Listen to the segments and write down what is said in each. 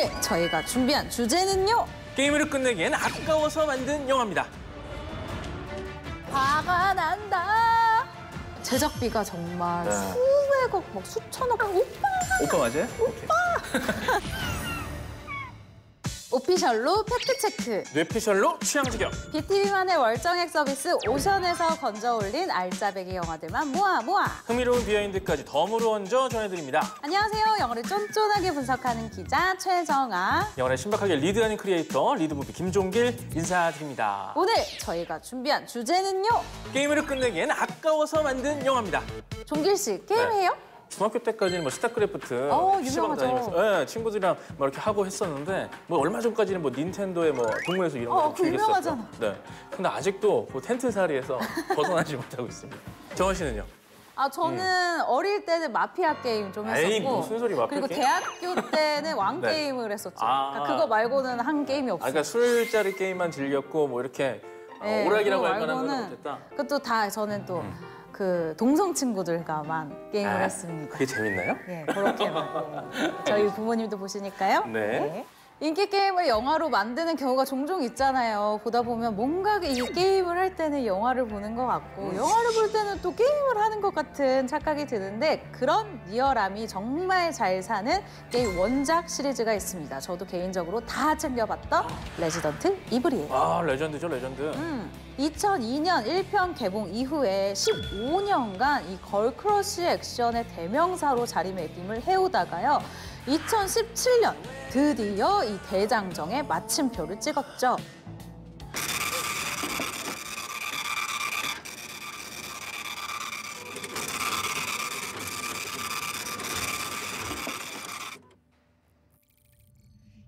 오늘 저희가 준비한 주제는요. 게임으로 끝내기엔 아까워서 만든 영화입니다. 화가 난다. 제작비가 정말 수백억, 막 수천억. 오빠 맞아요? 오빠! 오피셜로 팩트체크. 뇌피셜로 취향저격. BTV만의 월정액 서비스 오션에서 건져올린 알짜배기 영화들만 모아. 흥미로운 비하인드까지 덤으로 얹어 전해드립니다. 안녕하세요. 영화를 쫀쫀하게 분석하는 기자 최정아. 영화를 신박하게 리드하는 크리에이터 리드무비 김종길 인사드립니다. 오늘 저희가 준비한 주제는요. 게임으로 끝내기엔 아까워서 만든 영화입니다. 종길 씨, 게임해요? 중학교 때까지는 뭐 스타크래프트 PC방 유명하죠. 다니면서 친구들이랑 뭐 이렇게 하고 했었는데 뭐 얼마 전까지는 뭐 닌텐도의 뭐 동물에서 이런 거 그거 유명하잖아. 네. 근데 아직도 그 텐트사리에서 벗어나지 못하고 있습니다. 정원 씨는요? 저는 어릴 때는 마피아 게임 좀 했었고. 에이, 무슨 소리 마피아 그리고 게임? 대학교 때는 왕 네. 게임을 했었죠. 아. 그러니까 그거 말고는 한 게임이 없어요. 그러니까 술자리 게임만 즐겼고 뭐 이렇게 네, 오락이라고 그거 할 만한 건 말고는 못했다. 그것도 다 저는 또 그 동성 친구들과만 게임을 했습니다. 그게 재밌나요? 네, 그렇게 하고 저희 부모님도 보시니까요. 네. 인기 게임을 영화로 만드는 경우가 종종 있잖아요. 보다 보면 뭔가 이 게임을 할 때는 영화를 보는 것 같고 영화를 볼 때는 또 게임을 하는 것 같은 착각이 드는데 그런 리얼함이 정말 잘 사는 게임 원작 시리즈가 있습니다. 저도 개인적으로 다 챙겨봤던 레지던트 이블이에요. 아, 레전드죠, 레전드. 2002년 1편 개봉 이후에 15년간 이 걸크러쉬 액션의 대명사로 자리매김을 해오다가요. 2017년 드디어 이 대장정에 마침표를 찍었죠.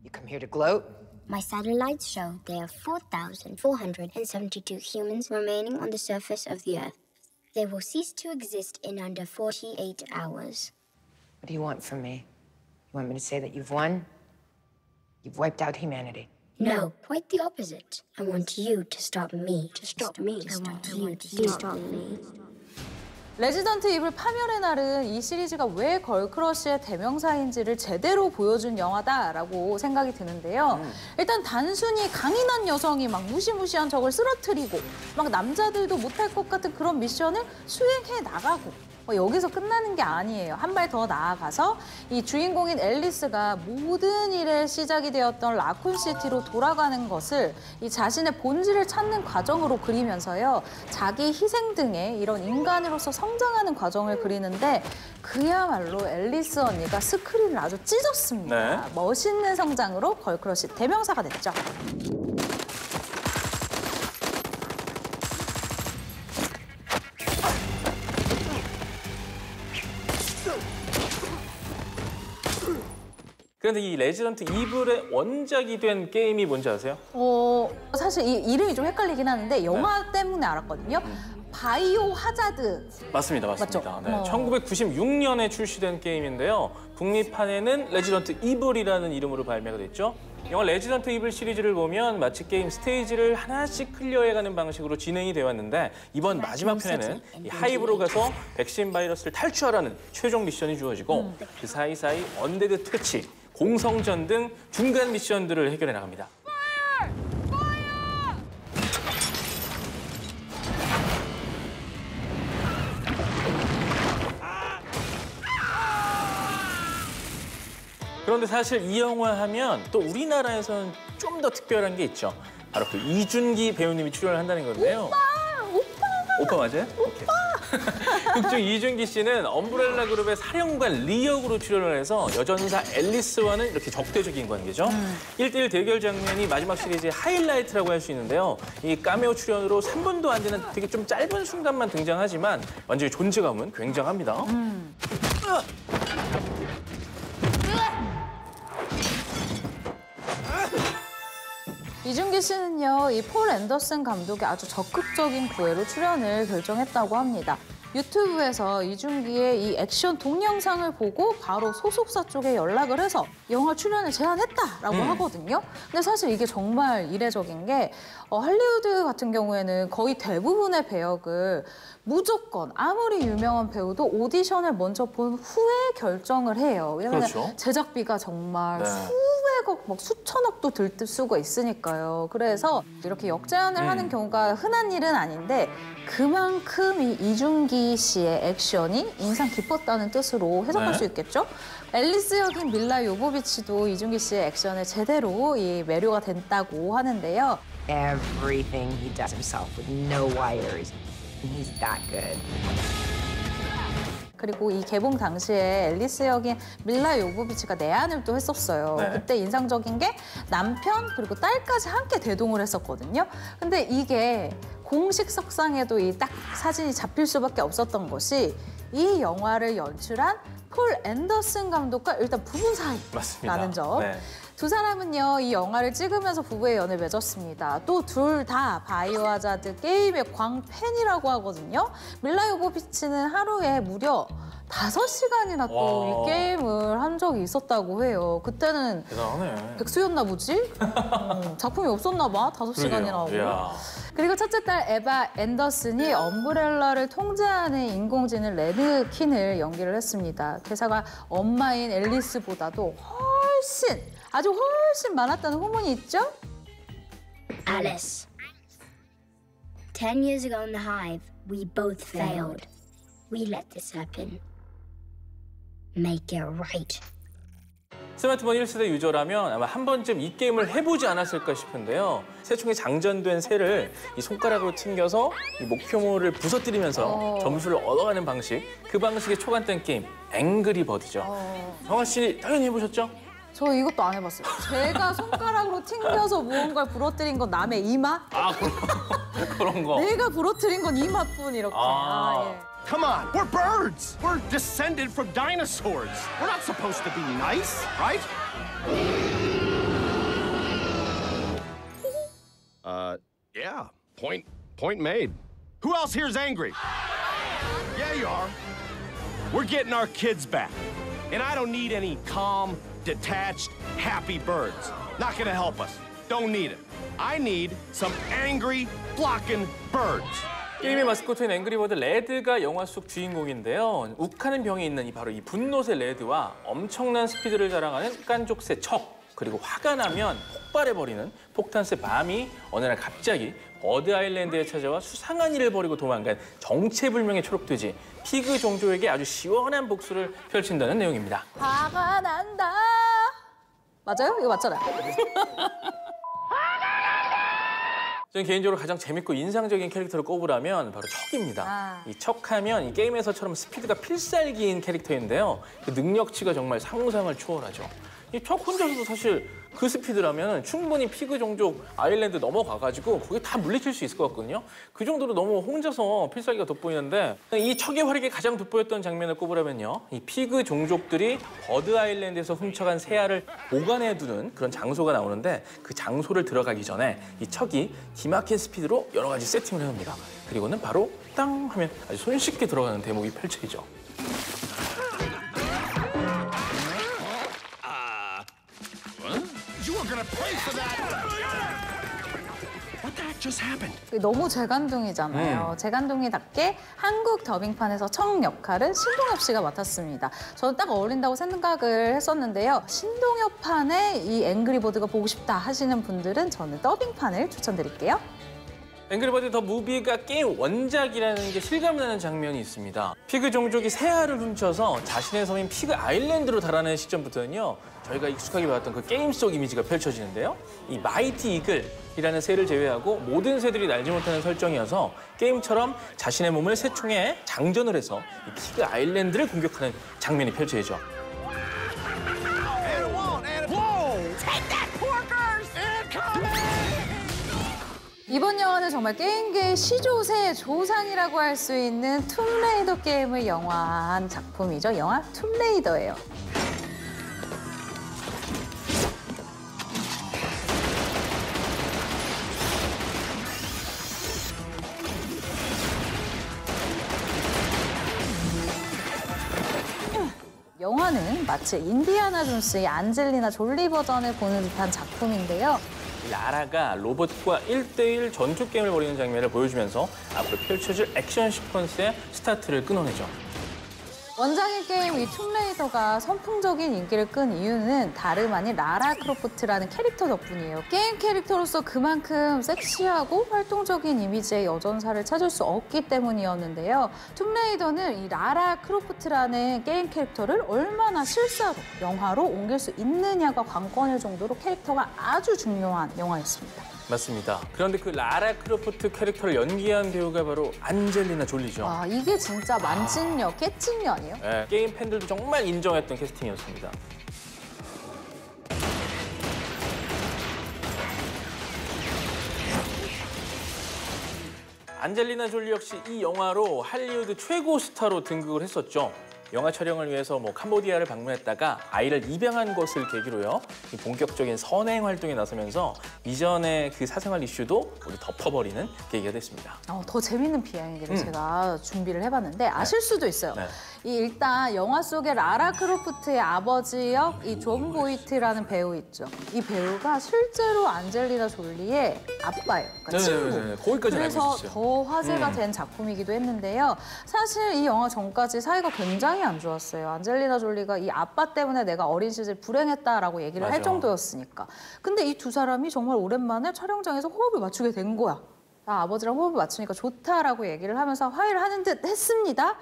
You come here to gloat? My satellites show there are 4,472 humans remaining on the surface of the Earth. They will cease to exist in under 48 hours. What do you want from me? You want me to say that you've won? You've wiped out humanity. No, quite the opposite. I want you to stop me. To stop me. I want you to stop me. 레지던트 이블 파멸의 날은 이 시리즈가 왜 걸크러쉬의 대명사인지를 제대로 보여준 영화다라고 생각이 드는데요. 일단 단순히 강인한 여성이 막 무시무시한 적을 쓰러뜨리고 막 남자들도 못할 것 같은 그런 미션을 수행해 나가고 여기서 끝나는 게 아니에요. 한 발 더 나아가서 이 주인공인 앨리스가 모든 일의 시작이 되었던 라쿤시티로 돌아가는 것을 이 자신의 본질을 찾는 과정으로 그리면서요. 자기 희생 등의 이런 인간으로서 성장하는 과정을 그리는데 그야말로 앨리스 언니가 스크린을 아주 찢었습니다. 네. 멋있는 성장으로 걸크러쉬 대명사가 됐죠. 그런데 이 레지던트 이블의 원작이 된 게임이 뭔지 아세요? 사실 이 이름이 좀 헷갈리긴 하는데 영화 때문에 알았거든요. 바이오 하자드. 맞습니다. 맞죠? 네, 1996년에 출시된 게임인데요. 북미판에는 레지던트 이블이라는 이름으로 발매가 됐죠. 영화 레지던트 이블 시리즈를 보면 마치 게임 스테이지를 하나씩 클리어해가는 방식으로 진행이 되어 왔는데 이번 마지막 편에는 이 하이브로 가서 백신 바이러스를 탈취하라는 최종 미션이 주어지고 그 사이사이 언데드 퇴치, 공성전 등 중간 미션들을 해결해 나갑니다. 그런데 사실 이 영화 하면 또 우리나라에서는 좀 더 특별한 게 있죠. 바로 그 이준기 배우님이 출연을 한다는 건데요. 오빠 맞아요? 오빠! 극중 이준기 씨는 엄브렐라 그룹의 사령관 리 역으로 출연을 해서 여전사 앨리스와는 이렇게 적대적인 관계죠. 1대1 대결 장면이 마지막 시리즈의 하이라이트라고 할 수 있는데요. 이 카메오 출연으로 3분도 안 되는 되게 좀 짧은 순간만 등장하지만 완전히 존재감은 굉장합니다. 이준기 씨는요, 이 폴 앤더슨 감독의 아주 적극적인 구애로 출연을 결정했다고 합니다. 유튜브에서 이준기의 이 액션 동영상을 보고 바로 소속사 쪽에 연락을 해서 영화 출연을 제안했다라고 하거든요. 근데 사실 이게 정말 이례적인 게 할리우드 같은 경우에는 거의 대부분의 배역을 무조건 아무리 유명한 배우도 오디션을 먼저 본 후에 결정을 해요. 왜냐하면 그렇죠. 제작비가 정말 네. 수백억, 막 수천억도 들뜰 수가 있으니까요. 그래서 이렇게 역제안을 하는 경우가 흔한 일은 아닌데 그만큼 이 이준기 씨의 액션이 인상 깊었다는 뜻으로 해석할 네. 수 있겠죠? 앨리스 역인 밀라 요보비치도 이준기 씨의 액션에 제대로 매료가 됐다고 하는데요. Everything he does himself with no wires. He's that good. 그리고 이 개봉 당시에 앨리스 역인 밀라 요보비치가 내한을 또 했었어요. 네. 그때 인상적인 게 남편 그리고 딸까지 함께 대동을 했었거든요. 근데 이게 공식 석상에도 이 딱 사진이 잡힐 수밖에 없었던 것이 이 영화를 연출한 폴 앤더슨 감독과 일단 부부 맞습니다. 사이라는 점. 네. 두 사람은요, 이 영화를 찍으면서 부부의 연을 맺었습니다. 또 둘 다 바이오하자드 게임의 광팬이라고 하거든요. 밀라 요보비치는 하루에 무려 5시간이나 또 와. 이 게임을 한 적이 있었다고 해요. 그때는 대단하네. 백수였나 보지? 작품이 없었나 봐, 5시간이나 하고. 이야. 그리고 첫째 딸 에바 앤더슨이 엄브렐라를 통제하는 인공지능 레드킨을 연기를 했습니다. 대사가 엄마인 앨리스보다도 아주 훨씬 많았다는 후문이 있죠? Alice. 10 years ago in the hive, we both failed. We let this happen. Make it right. 스마트폰 1세대 유저라면 아마 한 번쯤 이 게임을 해보지 않았을까 싶은데요. 새총에 장전된 새를 이 손가락으로 튕겨서 이 목표물을 부서뜨리면서 점수를 얻어가는 방식. 그 방식의 초간단 게임, 앵그리버드죠. 정아 씨 당연히 해보셨죠? 저 이것도 안 해봤어요. 제가 손가락으로 튕겨서 무언가를 부러뜨린 건 남의 이마? 아, 그런 거. 내가 부러뜨린 건 이마뿐 이렇게. 예. Come on, we're birds. We're descended from dinosaurs. We're not supposed to be nice, right? Yeah. Point made. Who else here's angry? Yeah, you are. We're getting our kids back. And I don't need any calm, detached, happy birds. Not gonna help us. Don't need it. I need some angry, flocking birds. 게임의 마스코트인 앵그리버드 레드가 영화 속 주인공인데요. 욱하는 병이 있는 바로 이 분노새 레드와 엄청난 스피드를 자랑하는 깐족새 척, 그리고 화가 나면 폭발해버리는 폭탄새 밤이 어느 날 갑자기 버드 아일랜드에 찾아와 수상한 일을 벌이고 도망간 정체불명의 초록돼지 피그 종족에게 아주 시원한 복수를 펼친다는 내용입니다. 화가 난다. 맞아요? 이거 맞잖아요. 저는 개인적으로 가장 재밌고 인상적인 캐릭터를 꼽으라면 바로 척입니다. 이 척하면 이 게임에서처럼 스피드가 필살기인 캐릭터인데요. 그 능력치가 정말 상상을 초월하죠. 이 척 혼자서도 사실 그 스피드라면 충분히 피그 종족 아일랜드 넘어가가지고 거기 다 물리칠 수 있을 것 같거든요. 그 정도로 너무 혼자서 필살기가 돋보이는데 이 척의 활약이 가장 돋보였던 장면을 꼽으라면요. 이 피그 종족들이 버드 아일랜드에서 훔쳐간 새알을 보관해두는 그런 장소가 나오는데 그 장소를 들어가기 전에 이 척이 기막힌 스피드로 여러 가지 세팅을 해놓습니다. 그리고는 바로 땅 하면 아주 손쉽게 들어가는 대목이 펼쳐지죠. You were gonna pay for that. What the heck just happened? 너무 재간둥이잖아요. 재간둥이답게 한국 더빙판에서 청 역할은 신동엽 씨가 맡았습니다. 저는 딱 어울린다고 생각을 했었는데요. 신동엽판의 이 앵그리버드가 보고 싶다 하시는 분들은 저는 더빙판을 추천드릴게요. 앵그리버드 더 무비가 게임 원작이라는 게 실감나는 장면이 있습니다. 피그 종족이 새알을 훔쳐서 자신의 섬인 피그 아일랜드로 달아나는 시점부터는요. 저희가 익숙하게 봤던 그 게임 속 이미지가 펼쳐지는데요. 이 마이티 이글이라는 새를 제외하고 모든 새들이 날지 못하는 설정이어서 게임처럼 자신의 몸을 새총에 장전을 해서 이 피그 아일랜드를 공격하는 장면이 펼쳐지죠. 이번 영화는 정말 게임계의 시조새의 조상이라고 할 수 있는 툼레이더 게임을 영화한 작품이죠. 영화 툼레이더예요. 영화는 마치 인디아나 존스의 안젤리나 졸리 버전을 보는 듯한 작품인데요. 라라가 로봇과 1대1 전투 게임을 벌이는 장면을 보여주면서 앞으로 펼쳐질 액션 시퀀스의 스타트를 끊어내죠. 원작의 게임 이 툼레이더가 선풍적인 인기를 끈 이유는 다름 아닌 라라 크로프트라는 캐릭터 덕분이에요. 게임 캐릭터로서 그만큼 섹시하고 활동적인 이미지의 여전사를 찾을 수 없기 때문이었는데요. 툼레이더는 이 라라 크로프트라는 게임 캐릭터를 얼마나 실사로, 영화로 옮길 수 있느냐가 관건일 정도로 캐릭터가 아주 중요한 영화였습니다. 맞습니다. 그런데 그 라라 크로프트 캐릭터를 연기한 배우가 바로 안젤리나 졸리죠. 와, 이게 진짜 만찢녀, 깨찢녀 아니에요? 네, 게임 팬들도 정말 인정했던 캐스팅이었습니다. 안젤리나 졸리 역시 이 영화로 할리우드 최고 스타로 등극을 했었죠. 영화 촬영을 위해서 캄보디아를 방문했다가 아이를 입양한 것을 계기로요. 본격적인 선행 활동에 나서면서 이전의 그 사생활 이슈도 우리 덮어버리는 계기가 됐습니다. 더 재밌는 비하인드를 제가 준비를 해봤는데 아실 수도 있어요. 네. 일단 영화 속의 라라 크로프트의 아버지 역 이 존 보이트라는 배우 있죠. 이 배우가 실제로 안젤리나 졸리의 아빠예요. 그러니까 친구. 네네네. 거기까지 알고 그래서 있었어요. 더 화제가 된 작품이기도 했는데요. 사실 이 영화 전까지 사이가 굉장히 안 좋았어요. 안젤리나 졸리가 이 아빠 때문에 내가 어린 시절 불행했다라고 얘기를 할 맞아. 정도였으니까. 근데 이 두 사람이 정말 오랜만에 촬영장에서 호흡을 맞추게 된 거야. 나 아버지랑 호흡을 맞추니까 좋다라고 얘기를 하면서 화해를 하는 듯 했습니다.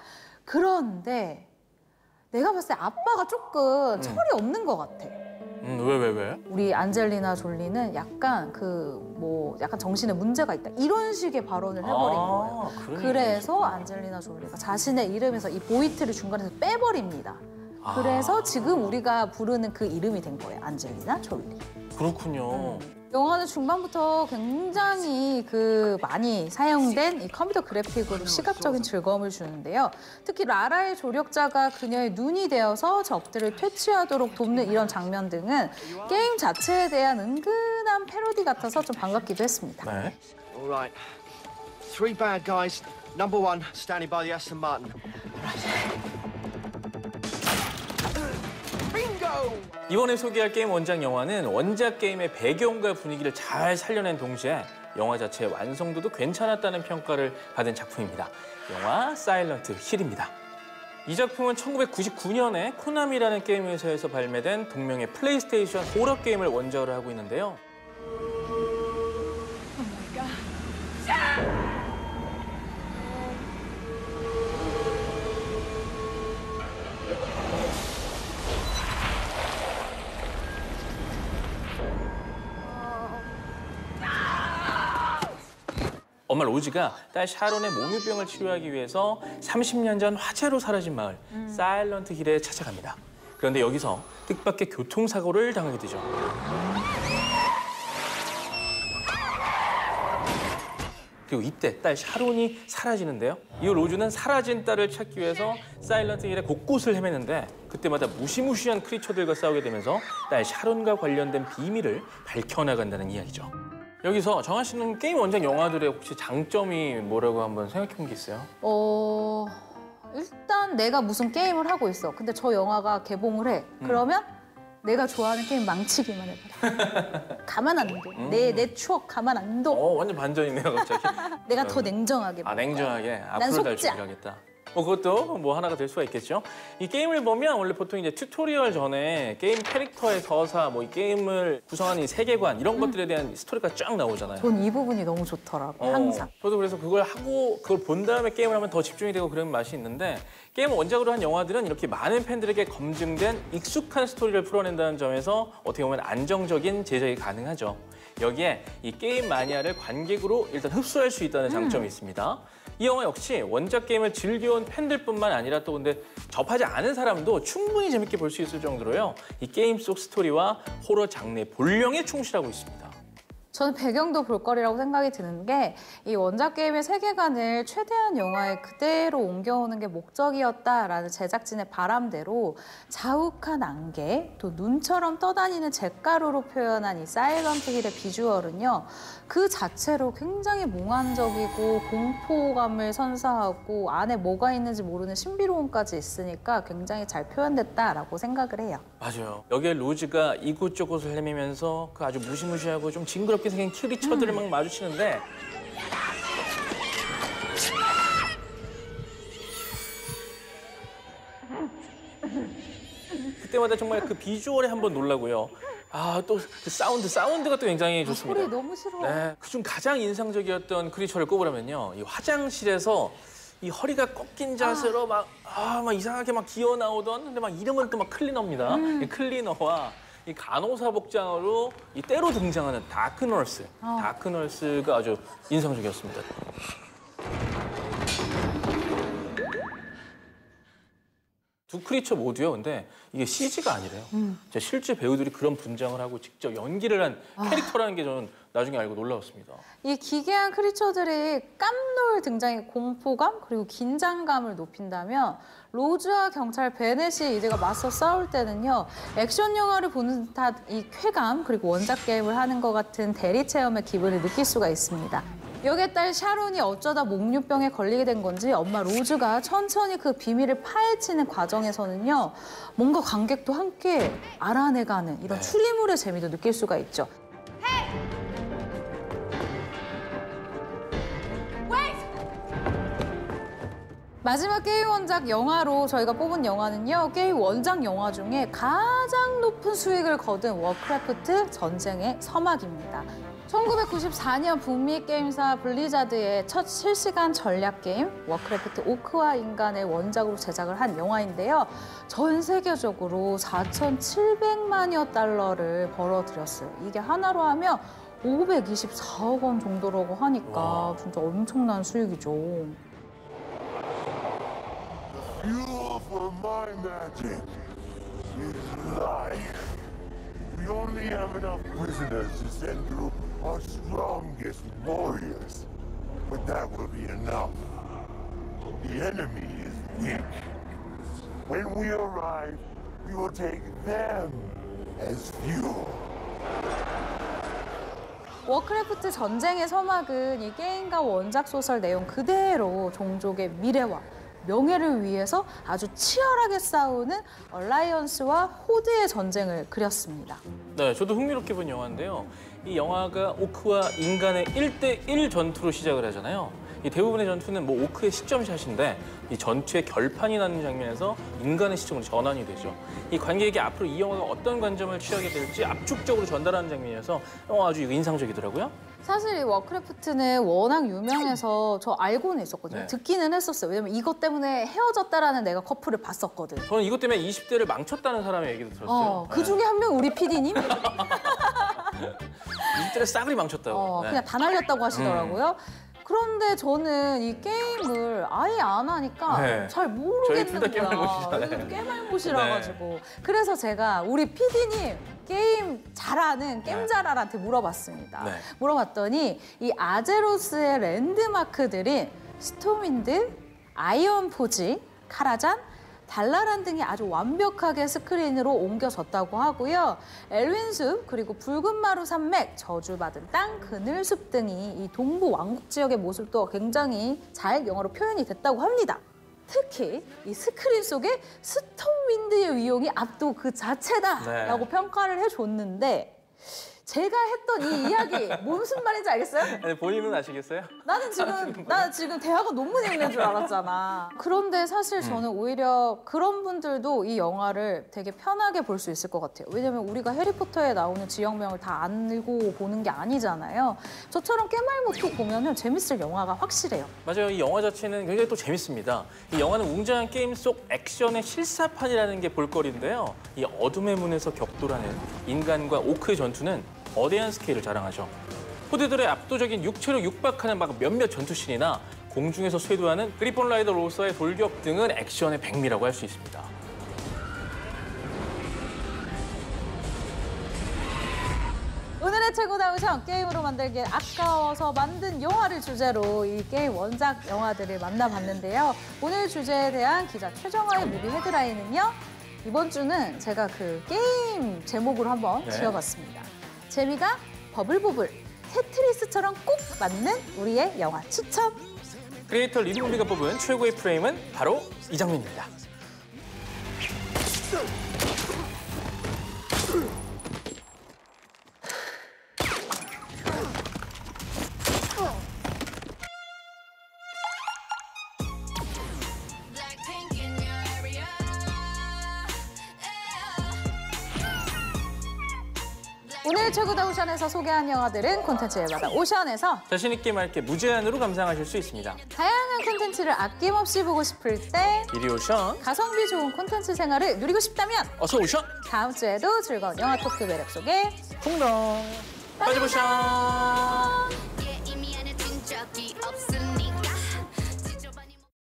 그런데 내가 봤을 때 아빠가 조금 철이 없는 것 같아. 왜? 우리 안젤리나 졸리는 약간 약간 정신에 문제가 있다. 이런 식의 발언을 해버린 거예요. 그래서 안젤리나 졸리가 자신의 이름에서 이 보이트를 중간에서 빼버립니다. 그래서 지금 우리가 부르는 그 이름이 된 거예요. 안젤리나 졸리. 그렇군요. 영화는 중반부터 굉장히 많이 사용된 이 컴퓨터 그래픽으로 시각적인 즐거움을 주는데요. 특히 라라의 조력자가 그녀의 눈이 되어서 적들을 퇴치하도록 돕는 이런 장면 등은 게임 자체에 대한 은근한 패러디 같아서 좀 반갑기도 했습니다. 네. All right. 3 bad guys. Number 1, standing by the Aston Martin. 이번에 소개할 게임 원작 영화는 원작 게임의 배경과 분위기를 잘 살려낸 동시에 영화 자체의 완성도도 괜찮았다는 평가를 받은 작품입니다. 영화 사일런트 힐입니다. 이 작품은 1999년에 코나미라는 게임 회사에서 발매된 동명의 플레이스테이션 호러 게임을 원작으로 하고 있는데요. 엄마 로즈가 딸 샤론의 몽유병을 치료하기 위해서 30년 전 화재로 사라진 마을 사일런트 힐에 찾아갑니다. 그런데 여기서 뜻밖의 교통사고를 당하게 되죠. 그리고 이때 딸 샤론이 사라지는데요. 이후 로즈는 사라진 딸을 찾기 위해서 사일런트 힐의 곳곳을 헤매는데 그때마다 무시무시한 크리처들과 싸우게 되면서 딸 샤론과 관련된 비밀을 밝혀나간다는 이야기죠. 여기서 정한 씨는 게임 원작 영화들의 혹시 장점이 뭐라고 한번 생각해 본 게 있어요? 일단 내가 무슨 게임을 하고 있어. 근데 저 영화가 개봉을 해. 그러면 내가 좋아하는 게임 망치기만 해봐. 가만 안 둬. 내 추억 가만 안 둬. 완전 반전이네요, 갑자기. 내가 더 냉정하게 봐. 냉정하게. 난 앞으로 날 속지 않아. 준비하겠다. 그것도 하나가 될 수가 있겠죠. 이 게임을 보면 원래 보통 이제 튜토리얼 전에 게임 캐릭터의 서사, 이 게임을 구성하는 이 세계관 이런 것들에 대한 스토리가 쫙 나오잖아요. 전 이 부분이 너무 좋더라고요, 항상. 저도 그래서 그걸 본 다음에 게임을 하면 더 집중이 되고 그런 맛이 있는데 게임을 원작으로 한 영화들은 이렇게 많은 팬들에게 검증된 익숙한 스토리를 풀어낸다는 점에서 어떻게 보면 안정적인 제작이 가능하죠. 여기에 이 게임 마니아를 관객으로 일단 흡수할 수 있다는 장점이 있습니다. 이 영화 역시 원작 게임을 즐겨온 팬들뿐만 아니라 또 근데 접하지 않은 사람도 충분히 재밌게 볼 수 있을 정도로요. 이 게임 속 스토리와 호러 장르의 본령에 충실하고 있습니다. 저는 배경도 볼거리라고 생각이 드는 게 이 원작 게임의 세계관을 최대한 영화에 그대로 옮겨오는 게 목적이었다라는 제작진의 바람대로 자욱한 안개, 또 눈처럼 떠다니는 잿가루로 표현한 이 사일런트 힐의 비주얼은요. 그 자체로 굉장히 몽환적이고 공포감을 선사하고 안에 뭐가 있는지 모르는 신비로움까지 있으니까 굉장히 잘 표현됐다라고 생각을 해요. 맞아요. 여기에 로즈가 이곳저곳을 헤매면서 그 아주 무시무시하고 좀 징그럽게 생긴 크리처들을 막 마주치는데 때마다 정말 그 비주얼에 한번 놀라고요. 아, 또 그 사운드가 또 굉장히 좋습니다. 소리 너무 싫어. 네, 그중 가장 인상적이었던 크리처를 꼽으라면요. 이 화장실에서 이 허리가 꺾인 자세로 막 이상하게 막 기어 나오던, 근데 막 이름은 또 막 클리너입니다. 이 클리너와 이 간호사 복장으로 이 때로 등장하는 다크너스. 다크너스가 아주 인상적이었습니다. 두 크리처 모두요. 근데 이게 CG가 아니래요. 실제 배우들이 그런 분장을 하고 직접 연기를 한 캐릭터라는 게 저는 나중에 알고 놀라웠습니다. 이 기괴한 크리처들이 깜놀 등장의 공포감 그리고 긴장감을 높인다면 로즈와 경찰 베넷이 이제가 맞서 싸울 때는요. 액션 영화를 보는 듯한 이 쾌감 그리고 원작 게임을 하는 것 같은 대리 체험의 기분을 느낄 수가 있습니다. 역의 딸 샤론이 어쩌다 목류병에 걸리게 된 건지 엄마 로즈가 천천히 그 비밀을 파헤치는 과정에서는요. 뭔가 관객도 함께 알아내가는 이런 추리물의 재미도 느낄 수가 있죠. 마지막 게임 원작 영화로 저희가 뽑은 영화는요. 게임 원작 영화 중에 가장 높은 수익을 거둔 워크래프트 전쟁의 서막입니다. 1994년 북미 게임사 블리자드의 첫 실시간 전략 게임 워크래프트 오크와 인간의 원작으로 제작을 한 영화인데요. 전 세계적으로 4,700만여 달러를 벌어들였어요. 이게 하나로 하면 524억 원 정도라고 하니까 진짜 엄청난 수익이죠. Fuel for my magic is life. We only have enough prisoners to send through our strongest warriors. But that will be enough. The enemy is weak. When we arrive, we will take them as fuel. 워크래프트 전쟁의 서막은 이 게임과 원작 소설 내용 그대로 종족의 미래와 명예를 위해서 아주 치열하게 싸우는 얼라이언스와 호드의 전쟁을 그렸습니다. 네, 저도 흥미롭게 본 영화인데요. 이 영화가 오크와 인간의 1대1 전투로 시작을 하잖아요. 이 대부분의 전투는 뭐 오크의 식점샷인데 이 전투의 결판이 나는 장면에서 인간의 시점으로 전환이 되죠. 이 관객에게 앞으로 이 영화가 어떤 관점을 취하게 될지 압축적으로 전달하는 장면이어서 아주 인상적이더라고요. 사실 이 워크래프트는 워낙 유명해서 저 알고는 있었거든요. 네. 듣기는 했었어요. 왜냐면 이것 때문에 헤어졌다라는 내가 커플을 봤었거든. 저는 이것 때문에 20대를 망쳤다는 사람의 얘기도 들었어요. 그 중에 한 명 우리 PD님? 20대를 싸그리 망쳤다고. 그냥 다 날렸다고 하시더라고요. 그런데 저는 이 게임을 아예 안 하니까 잘 모르겠는 저희 둘 다 거야. 깨말못이라 가지고. 그래서 제가 우리 PD님 게임 잘하는 게임잘알한테 물어봤습니다. 물어봤더니 이 아제로스의 랜드마크들인 스톰윈드, 아이언포지, 카라잔, 달라란 등이 아주 완벽하게 스크린으로 옮겨졌다고 하고요. 엘윈숲 그리고 붉은 마루 산맥, 저주받은 땅, 그늘숲 등이 이 동부 왕국 지역의 모습도 굉장히 잘 영어로 표현이 됐다고 합니다. 특히 이 스크린 속에 스톰윈드의 위용이 압도 그 자체다라고 평가를 해줬는데 제가 했던 이 이야기 무슨 말인지 알겠어요? 네, 본인은 아시겠어요? 나는 지금 대학원 논문 읽는 줄 알았잖아. 그런데 사실 저는 오히려 그런 분들도 이 영화를 되게 편하게 볼 수 있을 것 같아요. 왜냐면 우리가 해리포터에 나오는 지역명을 다 알고 보는 게 아니잖아요. 저처럼 깨말못도 보면은 재밌을 영화가 확실해요. 맞아요. 이 영화 자체는 굉장히 또 재밌습니다. 이 영화는 웅장한 게임 속 액션의 실사판이라는 게 볼거리인데요. 이 어둠의 문에서 격돌하는 인간과 오크의 전투는 거대한 스케일을 자랑하죠. 호드들의 압도적인 육체로 육박하는 막 몇몇 전투씬이나 공중에서 쇄도하는 그리폰 라이더 로서의 돌격 등은 액션의 백미라고 할 수 있습니다. 오늘의 최고 다우션 게임으로 만들기엔 아까워서 만든 영화를 주제로 이 게임 원작 영화들을 만나봤는데요. 오늘 주제에 대한 기자 최정화의 무비 헤드라인은요. 이번 주는 제가 그 게임 제목으로 한번 지어봤습니다. 재미가 버블보블, 테트리스처럼 꼭 맞는 우리의 영화 추천. 크리에이터 리드무비가 뽑은 최고의 프레임은 바로 이 장면입니다. 오늘 최고다 오션에서 소개한 영화들은 콘텐츠 예마다 오션에서 자신 있게 맑게 무제한으로 감상하실 수 있습니다. 다양한 콘텐츠를 아낌없이 보고 싶을 때 이리 오션, 가성비 좋은 콘텐츠 생활을 누리고 싶다면 어서 오션, 다음 주에도 즐거운 영화 토크 매력 속에 풍덩 빠져보션.